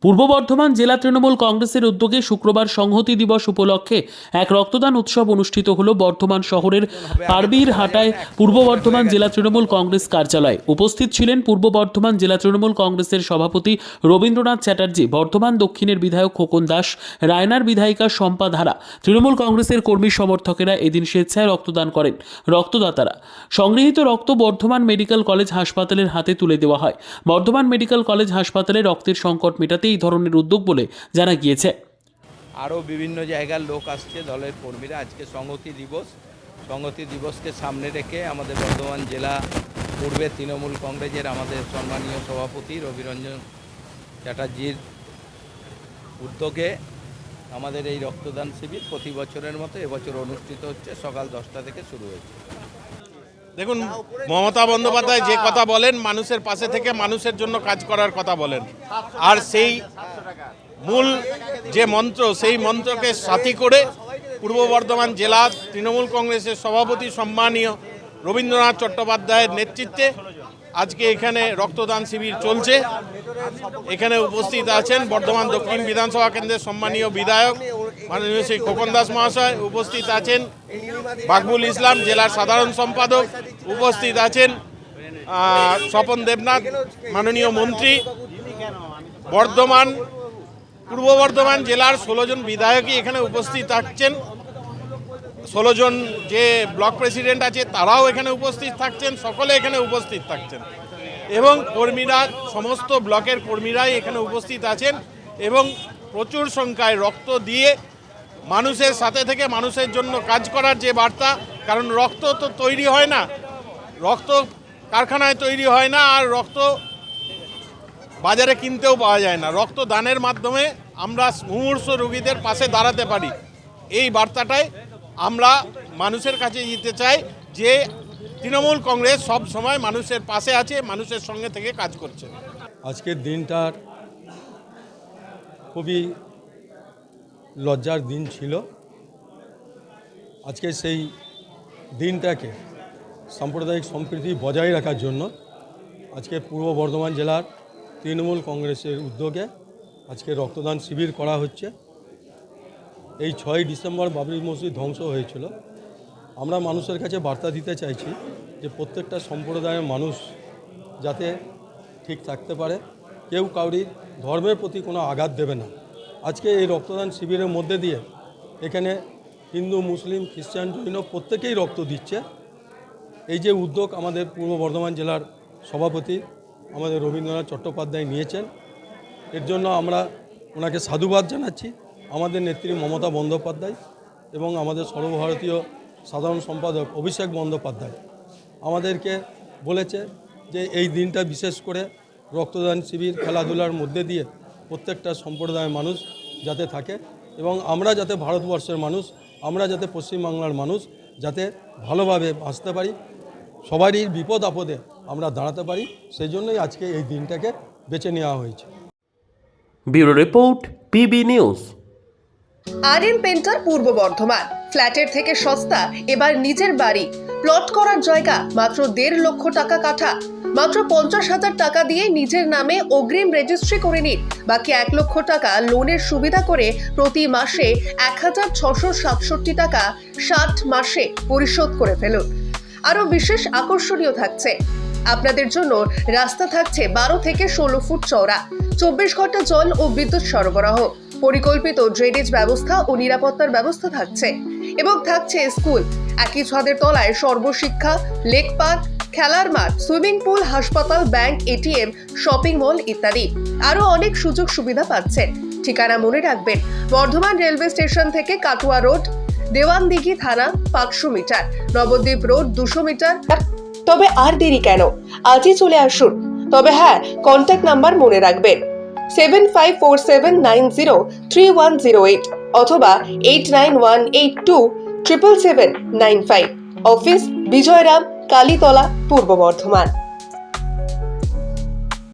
পূর্ব বর্ধমান জেলা তৃণমূল কংগ্রেসের উদ্যোগে শুক্রবার সংহতি দিবস উপলক্ষে এক রক্তদান উৎসব অনুষ্ঠিত হল বর্ধমান শহরের পারবীরহাটায় পূর্ব বর্ধমান জেলা তৃণমূল কংগ্রেস কার্যালয়ে। উপস্থিত ছিলেন পূর্ব বর্ধমান জেলা তৃণমূল কংগ্রেসের সভাপতি রবীন্দ্রনাথ চ্যাটার্জি, বর্ধমান দক্ষিণের বিধায়ক খোকন দাস, রায়নার বিধায়িকা শম্পা ধারা। তৃণমূল কংগ্রেসের কর্মী সমর্থকেরা এদিন স্বেচ্ছায় রক্তদান করেন। রক্তদাতারা সংগৃহীত রক্ত বর্ধমান মেডিকেল কলেজ হাসপাতালের হাতে তুলে দেওয়া হয়। বর্ধমান মেডিকেল কলেজ হাসপাতালে রক্তের সংকট মেটাতে এই ধরনের উদ্যোগ বলে জানা গিয়েছে। আরও বিভিন্ন জায়গার লোক আসছে, দলের কর্মীরা। আজকে সংহতি দিবসকে সামনে রেখে আমাদের বর্ধমান জেলা পূর্বে তৃণমূল কংগ্রেসের আমাদের সম্মানীয় সভাপতি রবিরঞ্জন চ্যাটার্জির উদ্যোগে আমাদের এই রক্তদান শিবির প্রতি বছরের মতো এবছর অনুষ্ঠিত হচ্ছে। সকাল 10টা থেকে শুরু হয়েছে। দেখুন, মমতা বন্দ্যোপাধ্যায় যে কথা বলেন, মানুষের পাশে থেকে মানুষের জন্য কাজ করার কথা বলেন, আর সেই মূল যে মন্ত্র, সেই মন্ত্রকে সাথী করে পূর্ব বর্ধমান জেলা তৃণমূল কংগ্রেসের সভাপতি সম্মানীয় রবীন্দ্রনাথ চট্টোপাধ্যায়ের নেতৃত্বে আজকে এখানে রক্তদান শিবির চলছে। এখানে উপস্থিত আছেন বর্ধমান দক্ষিণ বিধানসভা কেন্দ্রের সম্মানীয় বিধায়ক মাননীয় শ্রী খোকন দাস মহাশয়, উপস্থিত আছেন বাকবুল ইসলাম জেলার সাধারণ সম্পাদক, উপস্থিত আছেন স্বপন দেবনাথ মাননীয় মন্ত্রী। পূর্ব বর্ধমান জেলার 16 জন বিধায়কই এখানে উপস্থিত থাকছেন। 16 জন যে ব্লক প্রেসিডেন্ট আছে তারাও এখানে উপস্থিত থাকছেন, সকলে এখানে উপস্থিত থাকছেন এবং কর্মীরা, সমস্ত ব্লকের কর্মীরাই এখানে উপস্থিত আছেন এবং প্রচুর সংখ্যায় রক্ত দিয়ে মানুষের সাথে থেকে মানুষের জন্য কাজ করার যে বার্তা। কারণ রক্ত তো তৈরি হয় না, রক্ত কারখানায় তৈরি হয় না, আর রক্ত বাজারে কিনতেও পাওয়া যায় না। রক্ত দানের মাধ্যমে আমরা মুমূর্ষ রোগীদের পাশে দাঁড়াতে পারি। এই বার্তাটাই আমরা মানুষের কাছে দিতে চাই যে তৃণমূল কংগ্রেস সব সময় মানুষের পাশে আছে, মানুষের সঙ্গে থেকে কাজ করছে। আজকের দিনটার খুবই লজ্জার দিন ছিল। আজকে সেই দিনটাকে সাম্প্রদায়িক সম্প্রীতি বজায় রাখার জন্য আজকে পূর্ব বর্ধমান জেলার তৃণমূল কংগ্রেসের উদ্যোগে আজকে রক্তদান শিবির করা হচ্ছে। এই 6ই ডিসেম্বর বাবরি মসজিদ ধ্বংস হয়েছিল। আমরা মানুষের কাছে বার্তা দিতে চাইছি যে প্রত্যেকটা সম্প্রদায়ের মানুষ যাতে ঠিক থাকতে পারে, কেউ কাউরির ধর্মের প্রতি কোনো আঘাত দেবে না। আজকে এই রক্তদান শিবিরের মধ্যে দিয়ে এখানে হিন্দু, মুসলিম, খ্রিস্টান, জৈন প্রত্যেকেই রক্ত দিচ্ছে। এই যে উদ্যোগ আমাদের পূর্ব বর্ধমান জেলার সভাপতি আমাদের রবীন্দ্রনাথ চট্টোপাধ্যায় নিয়েছেন, এর জন্য আমরা ওনাকে সাধুবাদ জানাচ্ছি। আমাদের নেত্রী মমতা বন্দ্যোপাধ্যায় এবং আমাদের সর্বভারতীয় সাধারণ সম্পাদক অভিষেক বন্দ্যোপাধ্যায় আমাদেরকে বলেছে যে এই দিনটা বিশেষ করে রক্তদান শিবির, খেলাধুলার মধ্যে দিয়ে প্রত্যেকটা সম্প্রদায়ের মানুষ যাতে থাকে এবং আমরা যাতে ভারতবর্ষের মানুষ, আমরা যাতে পশ্চিমবাংলার মানুষ যাতে ভালোভাবে বাঁচতে পারি, সবারই বিপদ আপদে আমরা দাঁড়াতে পারি, সেই জন্যই আজকে এই দিনটাকে বেছে নেওয়া হয়েছে। Bureau report, PB news. RM painter পূর্ব বর্ধমান। ফ্ল্যাটের থেকে সস্তা এবার নিজের বাড়ি। প্লট করার জায়গা মাত্র 1.5 লক্ষ টাকা কাঠা। মাত্র 50,000 টাকা দিয়ে নিজের নামে অগ্রিম রেজিস্ট্রি করে নিন। বাকি 1 লক্ষ টাকা লোনের সুবিধা করে প্রতি মাসে 1,667 টাকা 60 মাসে পরিশোধ করে ফেলুন। আরও বিশেষ আকর্ষণীয় থাকছে, আপনাদের জন্য রাস্তা থাকছে 12 থেকে 16 ফুট চওড়া, 24 ঘন্টা জল ও বিদ্যুৎ সরবরাহ, পরিকল্পিত ড্রেনেজ ব্যবস্থা ও নিরাপত্তার ব্যবস্থা থাকছে এবং থাকছে স্কুল। একই ছাদের তলায় সর্বশিক্ষা, লেক পার্ক, খেলার মাঠ, সুইমিং পুল, হাসপাতাল, ব্যাংক, এটিএম, শপিং মল ইত্যাদি আরও অনেক সুযোগ সুবিধা পাচ্ছেন। ঠিকানা মনে রাখবেন, বর্ধমান রেলওয়ে স্টেশন থেকে কাটুয়া রোড, দেওয়ানদিঘি থানা 500 মিটার, নবদ্বীপ রোড 200 মিটার। তবে আর দেরি কেন, আজই চলে আসুন। তবে হ্যাঁ, কন্ট্যাক্ট নাম্বার মনে রাখবেন 7547903108 অথবা 8918277795। অফিস বিজয়রাম, কালীতলা, পূর্ব বর্ধমান।